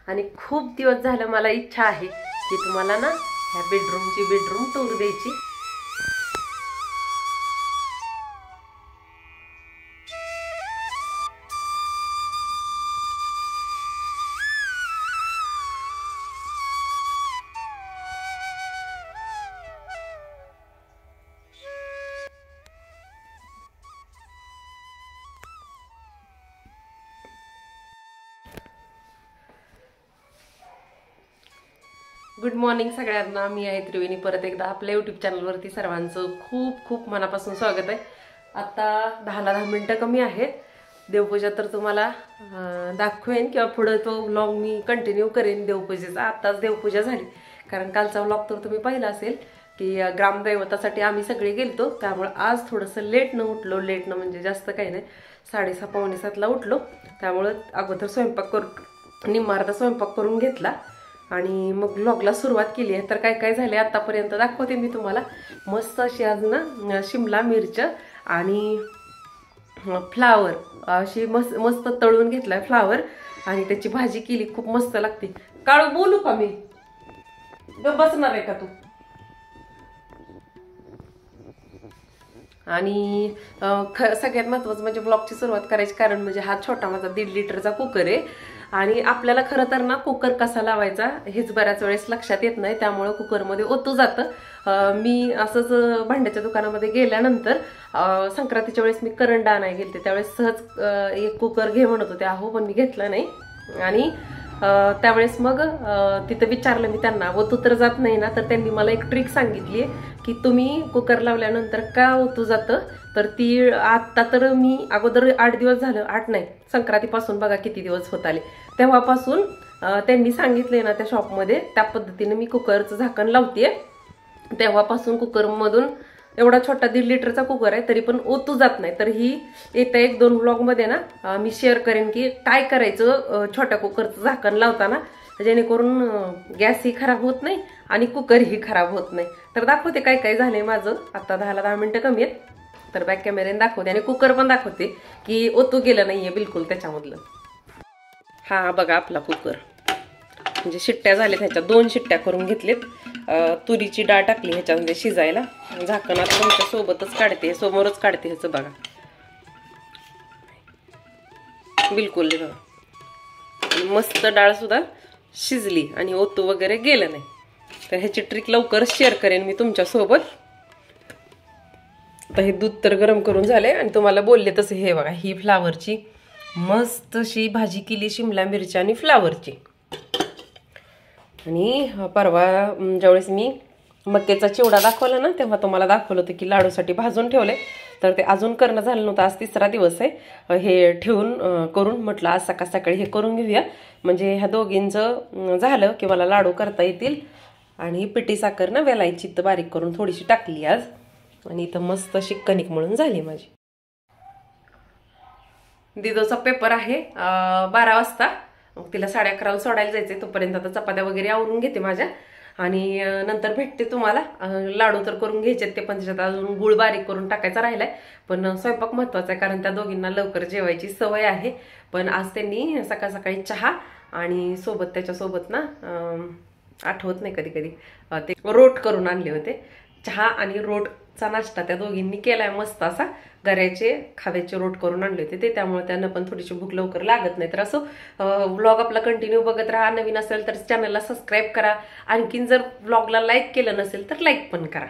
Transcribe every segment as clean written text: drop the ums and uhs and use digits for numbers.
आणि खूप दिवस झालं मला इच्छा आहे की तुम्हाला ना ह्या बेडरूम टूर द्यायची। गुड मॉर्निंग सगळ्यांना, मी आहे त्रिवेणी। परत एकदा आपल्या यूट्यूब चॅनलवरती सर्वांचं खूप खूप मनापासून स्वागत आहे। आता 10 मिनिटं कमी आहेत। देवपूजा तर तुम्हाला दाखवेन किंवा पुढे तो व्लॉग मी कंटिन्यू करेन देवपूजेचा। आत्ताच देवपूजा झाली, कारण कालचा व्लॉग तर तुम्ही पाहिला असेल की ग्रामदैवतासाठी आम्ही सगळे गेलतो। त्यामुळे आज थोडंसं लेटनं उठलो, लेटनं म्हणजे जास्त काही नाही, 6:30 पावणे 7ला उठलो। त्यामुळे अगोदर स्वयंपाक करून निम्मार्धा स्वयंपाक करून घेतला आणि मग व्लॉगला सुरुवात केली आहे। तर काय काय झाले आतापर्यंत दाखवते मी तुम्हाला। मस्त अशी आज ना शिमला मिरच आणि फ्लावर अशी मस्त तळून घेतलाय फ्लावर, आणि त्याची भाजी केली, खूप मस्त लागते। काळू बोलू का मी? बसणार आहे का तू? आणि सगळ्यात महत्त्वाचं म्हणजे ब्लॉगची सुरुवात करायची कारण म्हणजे हा छोटा माझा 1.5 लिटरचा कुकर आहे, आणि आपल्याला खरं तर ना कुकर कसा लावायचा हेच बऱ्याच वेळेस लक्षात येत नाही, त्यामुळे कुकरमध्ये ओतू जातं। मी असंच भांड्याच्या दुकानामध्ये गेल्यानंतर संक्रांतीच्या वेळेस मी करंडा आणायला गेलते, त्यावेळेस सहज एक कुकर घे म्हणत होते आहो, पण मी घेतला नाही। आणि त्यावेळेस मग तिथं विचारलं मी त्यांना, ओतू तर जात नाही ना? तर त्यांनी मला एक ट्रिक सांगितली की तुम्ही कुकर लावल्यानंतर का ओतू जातं, तर ती आता तर मी अगोदर 8 दिवस झालं, 8 नाही संक्रांतीपासून बघा किती दिवस होत आले, तेव्हापासून त्यांनी सांगितले ना त्या शॉपमध्ये, त्या पद्धतीने मी कुकरचं झाकण लावतेय। तेव्हापासून कुकरमधून एवढा छोटा 1.5 लिटरचा कुकर आहे तरी पण ओतू जात नाही। तर ही येत्या 1-2 व्लॉगमध्ये ना मी शेअर करेन की काय करायचं छोट्या कुकरचं झाकण लावताना, जेणेकरून गॅसही खराब होत नाही आणि कुकरही खराब होत नाही। तर दाखवते काय काय झालंय माझं। आता 10 मिनिटं कमी आहेत, तर बॅक कॅमेऱ्याने दाखवते आणि कुकर पण दाखवते की ओतू गेलं नाहीये बिलकुल त्याच्यामधलं। हा बघा आपला कुकर, म्हणजे शिट्ट्या झाल्या, ह्याच्या 2 शिट्ट्या करून घेतलेत। तुरीची डाळ टाकली ह्याच्यामध्ये शिजायला, झाकण आता तुमच्या सोबतच काढते, समोरच काढते ह्याचं बघा, बिलकुल बघा मस्त डाळ सुद्धा शिजली आणि ओतू वगैरे गेलं नाही। तर ह्याची ट्रिक लवकरच शेअर करेन मी तुमच्या सोबत। तर हे दूध तर गरम करून झाले आणि तुम्हाला बोलले तसे हे बघा, ही फ्लावरची मस्त अशी भाजी केली, शिमला मिरची आणि फ्लावरची। आणि परवा ज्यावेळेस मी मक्याचा चिवडा दाखवला ना, तेव्हा तुम्हाला दाखवलं होतं की लाडूसाठी भाजून ठेवले, तर ते अजून करणं झालं नव्हतं। आज 3रा दिवस आहे हे ठेवून करून, म्हटलं आज सकाळी हे करून घेऊया, म्हणजे ह्या दोघींचं झालं की मला लाडू करता येतील। आणि पिठी साखर ना वेलायची तर बारीक करून थोडीशी टाकली आज, आणि इथं मस्त अशी कणिक मळून झाली माझी। दिदोचा पेपर आहे 12 वाजता, मग तिला 11:30 सोडायला जायचंय। तोपर्यंत आता चपात्या वगैरे आवरून घेते माझ्या, आणि नंतर भेटते तुम्हाला। लाडू तर करून घ्यायचे ते, पण त्याच्यात अजून गुळ बारीक करून टाकायचा राहिलाय, पण स्वयंपाक महत्वाचा आहे कारण त्या दोघींना लवकर जेवायची सवय आहे। पण आज त्यांनी सकाळी चहा आणि सोबत त्याच्यासोबत ना आठवत नाही कधी कधी ते रोट करून आणले होते। चहा आणि रोटचा नाश्ता त्या दोघींनी केलाय, मस्त असा गऱ्याचे खाव्याचे रोट करून आणले होते ते, त्यामुळे त्यांना पण थोडीशी भूक लवकर लागत नाही। तर असं व्लॉग आपला कंटिन्यू बघत राहा। नवीन असेल तर चॅनलला सबस्क्राईब करा, आणखीन जर व्लॉगला लाईक केलं नसेल तर लाईक पण करा।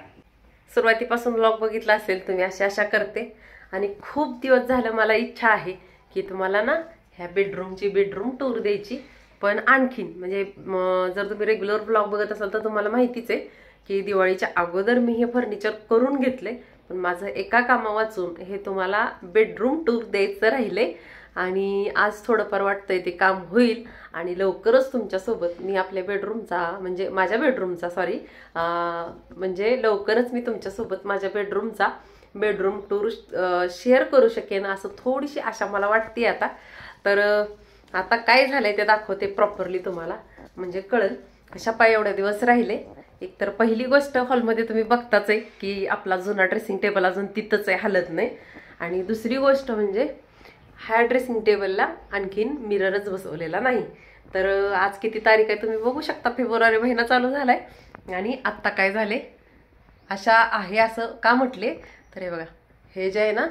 सुरुवातीपासून व्लॉग बघितला असेल तुम्ही अशी आशा करते, आणि खूप दिवस झालं मला इच्छा आहे की तुम्हाला ना ह्या बेडरूम टूर द्यायची। पण आणखीन म्हणजे जर तुम्ही रेग्युलर व्लॉग बघत असाल तर तुम्हाला माहितीच आहे की दिवाळीच्या अगोदर मी हे फर्निचर करून घेतले, पण माझं एका कामा वाचून हे तुम्हाला बेडरूम टूर द्यायचं राहिले, आणि आज थोडंफार वाटतंय ते काम होईल, आणि लवकरच तुमच्यासोबत मी आपल्या बेडरूमचा म्हणजे माझ्या बेडरूमचा म्हणजे लवकरच मी तुमच्यासोबत माझ्या बेडरूम टूर शेअर करू शकेन, असं थोडीशी आशा मला वाटते आता। तर आता काय झालंय ते दाखवते प्रॉपरली तुम्हाला, म्हणजे कळेल कशा पाय एवढे दिवस राहिले। एक तर पहिली गोष्ट, हॉलमध्ये तुम्ही बघताच आहे की आपला जुना ड्रेसिंग टेबल अजून तिथंच आहे, हलत नाही। आणि दुसरी गोष्ट म्हणजे ह्या ड्रेसिंग टेबलला आणखीन मिररच बसवलेला नाही, तर आज किती तारीख आहे तुम्ही बघू शकता, फेब्रुवारी महिना चालू झालाय आणि आत्ता काय झाले, अशा आहे असं का म्हटले तर हे बघा, हे जे आहे ना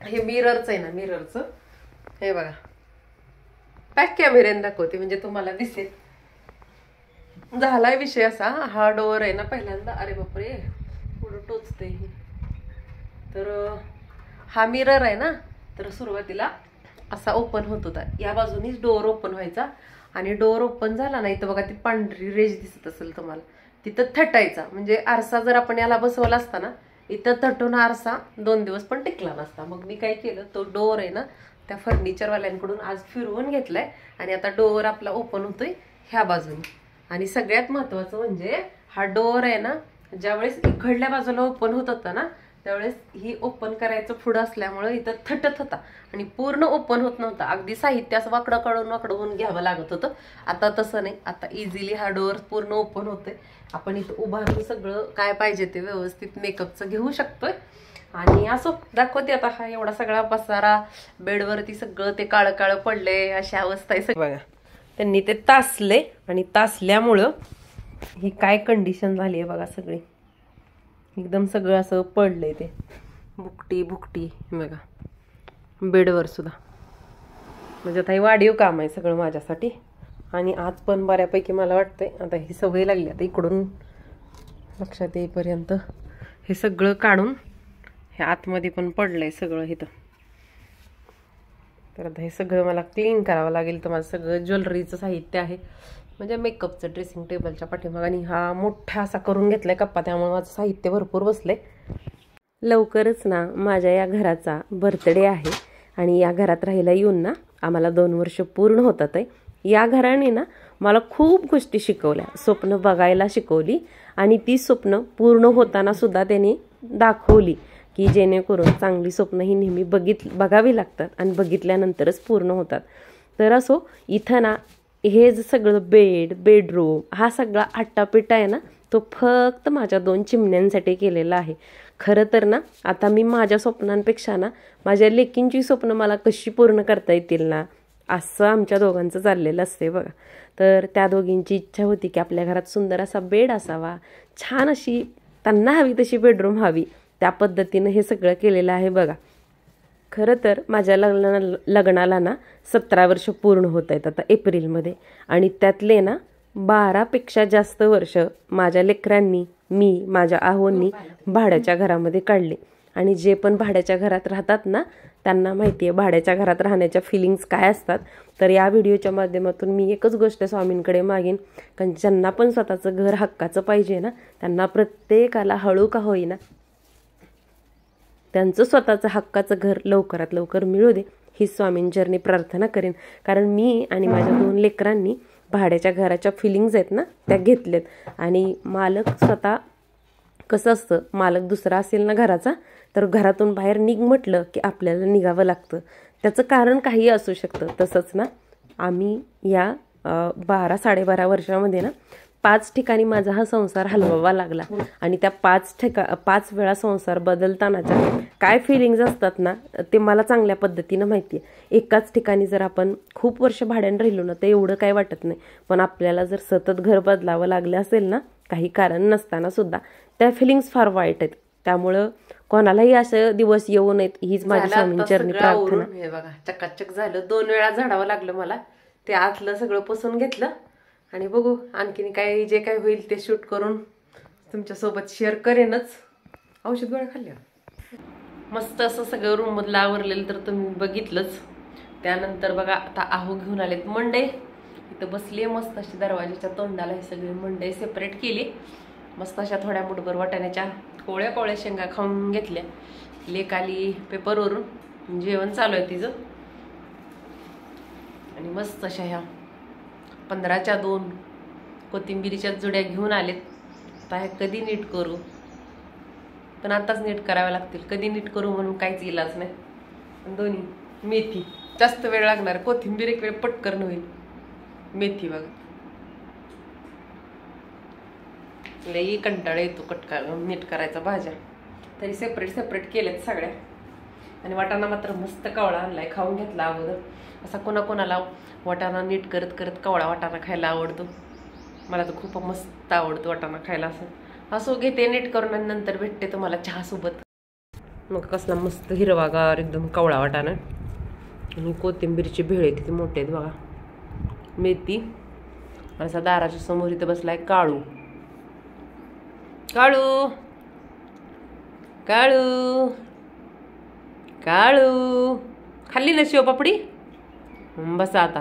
हे मिररचं आहे ना, मिररचं हे बघा, बॅक कॅमेऱ्याने दाखवते म्हणजे तुम्हाला दिसेल. झालाय विषय असा, हा डोअर आहे ना पहिल्यांदा, अरे बापरे पुढं टोचते ही, तर हा मिरर आहे ना, तर सुरुवातीला असा ओपन होत होता, या बाजूनीच डोअर ओपन व्हायचा आणि डोअर ओपन झाला नाही तर बघा ती पांढरी रेष दिसत असेल तुम्हाला, तिथं थटायचा. म्हणजे आरसा जर आपण याला बसवला असता ना, इथं थटून आरसा 2 दिवस पण टिकला नसता. मग मी काय केलं, तो डोअर आहे ना त्या फर्निचरवाल्यांकडून आज फिरवून घेतलाय आणि आता डोअर आपला ओपन होतोय ह्या बाजूने. आणि सगळ्यात महत्वाचं म्हणजे हा डोअर आहे ना, ज्यावेळेस इकडल्या बाजूला ओपन होत होता ना, त्यावेळेस ही ओपन करायचं पुढं असल्यामुळे इथं थटत होता आणि पूर्ण ओपन होत नव्हता. अगदी साहित्य असं वाकडं काढून घ्यावं लागत होतं. आता तसं नाही, आता इझिली हा डोअर पूर्ण ओपन होतोय. आपण इथं उभारून सगळं काय पाहिजे ते व्यवस्थित मेकअपचं घेऊ शकतोय. आणि असो दाखवते आता, हा एवढा सगळा पसारा, बेडवरती सगळं ते काळं काळं पडले, अशी अवस्था आहे बघा. त्यांनी ते तासले आणि तासल्यामुळं ही काय कंडिशन झाली आहे बघा, सगळी एकदम सगळं असं पडलंय, ते भुकटी भुकटी बघा बेडवर सुद्धा. म्हणजे आता हे वाढीव काम आहे सगळं माझ्यासाठी. आणि आज पण बऱ्यापैकी मला वाटतंय आता ही सवय लागली, आता इकडून लक्षात येईपर्यंत हे सगळं काढून हे आतमध्ये पण पडलंय सगळं इथं. तर आता हे सगळं मला क्लीन करावं लागेल. तर माझं सगळं ज्वेलरीचं साहित्य आहे, म्हणजे मेकअपचं ड्रेसिंग टेबलच्या पाठीमाग, आणि हा मोठा असा करून घेतलाय कप्पा, त्यामुळे माझं साहित्य भरपूर बसलंय. लवकरच ना माझ्या या घराचा बर्थडे आहे आणि या घरात राहायला येऊन ना आम्हाला 2 वर्ष पूर्ण होतात आहे. या घराने ना मला खूप गोष्टी शिकवल्या, स्वप्न बघायला शिकवली आणि ती स्वप्न पूर्ण होताना सुद्धा त्यांनी दाखवली की जेणेकरून चांगली स्वप्न ही नेहमी बघावी लागतात आणि बघितल्यानंतरच पूर्ण होतात. तर असो इथं ना हे जे सगळं बेडरूम हा सगळा आट्टापिट्टा आहे ना, तो फक्त माझ्या 2 चिमण्यांसाठी केलेला आहे. खरं तर ना आता मी माझ्या स्वप्नांपेक्षा ना माझ्या लेकींची स्वप्न मला कशी पूर्ण करता येतील ना, असं आमच्या दोघांचं चाललेलं असते बघा. तर त्या दोघींची इच्छा होती की आपल्या घरात सुंदर असा बेड असावा, छान अशी त्यांना हवी तशी बेडरूम हवी, त्या पद्धतीनं हे सगळं केलेलं आहे बघा. खरं तर माझ्या लग्नाला ना 17 वर्ष पूर्ण होत आहेत आता एप्रिलमध्ये, आणि त्यातले ना 12पेक्षा जास्त वर्ष माझ्या लेकरांनी, मी, माझ्या आहोंनी भाड्याच्या घरामध्ये काढले. आणि जे पण भाड्याच्या घरात राहतात ना त्यांना माहिती आहे भाड्याच्या घरात राहण्याच्या फिलिंग्स काय असतात. तर या व्हिडिओच्या माध्यमातून मी एकच गोष्ट स्वामींकडे मागेन, कारण ज्यांना पण स्वतःचं घर हक्काचं पाहिजे ना, त्यांना प्रत्येकाला हळू का होईना त्यांचं स्वतःचं हक्काचं घर लवकरात लवकर मिळू दे, ही स्वामींचरणी प्रार्थना करेन. कारण मी आणि माझ्या 2 लेकरांनी भाड्याच्या घराच्या फिलिंग्स आहेत ना त्या घेतल्यात. आणि मालक स्वतः कसं असतं, मालक दुसरा असेल ना घराचा, तर घरातून बाहेर निघ म्हटलं की आपल्याला निघावं लागतं. त्याचं कारण काही असू शकतं. तसंच ना आम्ही या 12-12.5 वर्षामध्ये ना 5 ठिकाणी माझा हा संसार हलवावा लागला. आणि त्या 5 वेळा संसार बदलतानाच्या काय फिलिंग्स असतात ना ते मला चांगल्या पद्धतीनं माहिती आहे. एकाच ठिकाणी जर आपण खूप वर्ष भाड्यानं राहिलो ना तर एवढं काय वाटत नाही, पण आपल्याला जर सतत घर बदलावं लागलं असेल ना काही कारण नसताना सुद्धा, त्या फिलिंग्स फार वाईट आहेत. त्यामुळं कोणालाही असं दिवस येऊ नयेत हीच माझी स्वामींचरणी प्रार्थना. हे बघा चकाचक झालं, 2 वेळा झाडावं लागलं मला. ते आतलं सगळं पुसून घेतलं आणि बघू आणखीन काय जे काय होईल ते शूट करून तुमच्यासोबत शेअर करेनच. औषध गोळ्या खाल्ल्या मस्त असं सगळं रूम मधलं आवरलेलं तर तुम्ही बघितलंच. त्यानंतर बघा आता आहो घेऊन आलेत मंडई, इथं बसली मस्त अशी दरवाजाच्या तोंडाला. हे सगळे मंडई सेपरेट केली, मस्त अशा थोड्या मुठभर वाटाण्याच्या कोवळ्या शेंगा खाऊन घेतल्या. लेक आली पेपरवरून, जेवण चालू आहे तिचं. आणि मस्त अशा ह्या 15च्या 2 कोथिंबिरीच्या जुड्या घेऊन आलेत. आता हे कधी नीट करू, पण आताच नीट कराव्या लागतील. कधी नीट करू म्हणून काहीच इलाज नाही. दोन्ही मेथी जास्त वेळ लागणार, कोथिंबीर एक वेळ पटकन होईल. मेथी बघा लई कंटाळा येतो नीट करायचा भाज्या. तरी सेपरेट केल्यात सगळ्या. आणि वाटाणा मात्र मस्त कवळा आणलाय, खाऊन घेतला अगोदर. असा कोणाकोणाला वाटाणा नीट करत करत कवळा वाटाणा खायला आवडतो. मला तर खूप मस्त आवडतो वाटाणा खायला. असं घेते नीट करून आणि नंतर भेटते तुम्हाला चहा सोबत. मग कसला मस्त हिरवागार एकदम कवळा वाटाणा. आणि कोथिंबीरची भेळे किती मोठे आहेत बघा. मेथी. असा दाराच्या समोर इथं बसलाय काळू. काळू काळू काळू खाल्ली ना शिवपापडी? बसा आता.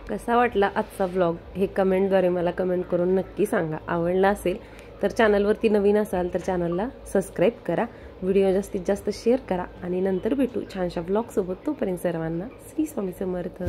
कसा वाटला आजचा व्लॉग हे कमेंटद्वारे मला कमेंट करून नक्की सांगा. आवडला असेल तर चॅनलवरती नवीन असाल तर चॅनलला सबस्क्राईब करा, व्हिडिओ जास्तीत जास्त शेअर करा आणि नंतर भेटू छानशा व्लॉगसोबत. तोपर्यंत सर्वांना श्री स्वामी समर्थ.